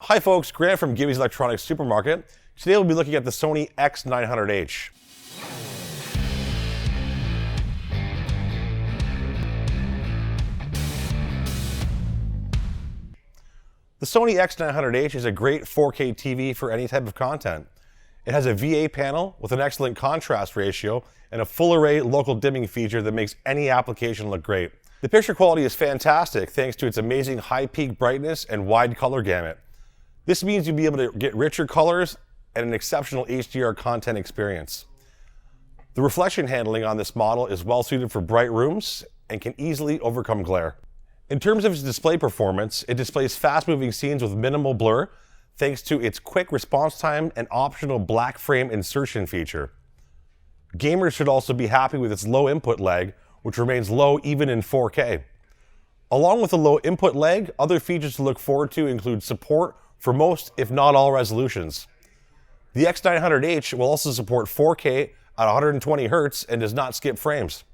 Hi folks, Grant from Gibbys Electronics Supermarket. Today we'll be looking at the Sony X900H. The Sony X900H is a great 4K TV for any type of content. It has a VA panel with an excellent contrast ratio and a full array local dimming feature that makes any application look great. The picture quality is fantastic thanks to its amazing high peak brightness and wide color gamut. This means you'll be able to get richer colors and an exceptional HDR content experience. The reflection handling on this model is well suited for bright rooms and can easily overcome glare. In terms of its display performance, it displays fast-moving scenes with minimal blur thanks to its quick response time and optional black frame insertion feature. Gamers should also be happy with its low input lag, which remains low even in 4K. Along with the low input lag, other features to look forward to include support for most, if not all, resolutions. The X900H will also support 4K at 120 Hz and does not skip frames.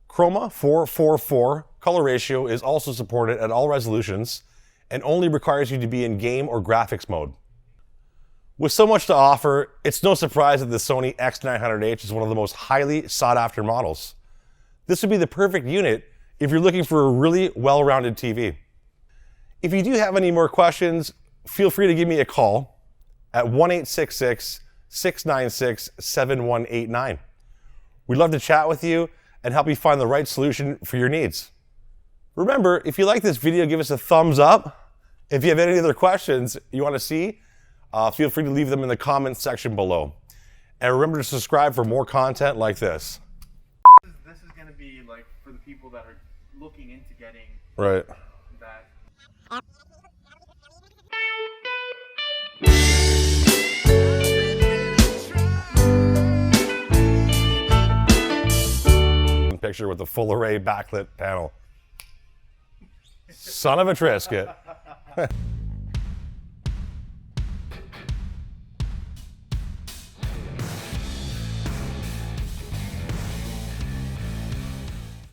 Chroma 4:4:4 color ratio is also supported at all resolutions and only requires you to be in game or graphics mode. With so much to offer, it's no surprise that the Sony X900H is one of the most highly sought after models. This would be the perfect unit if you're looking for a really well-rounded TV. If you do have any more questions, feel free to give me a call at 1-866-696-7189. We'd love to chat with you and help you find the right solution for your needs. Remember, if you like this video, give us a thumbs up. If you have any other questions you want to see, feel free to leave them in the comments section below. And remember to subscribe for more content like this. This is going to be like for the people that are looking into getting Right. that. Picture with the full array backlit panel. Son of a Trisket.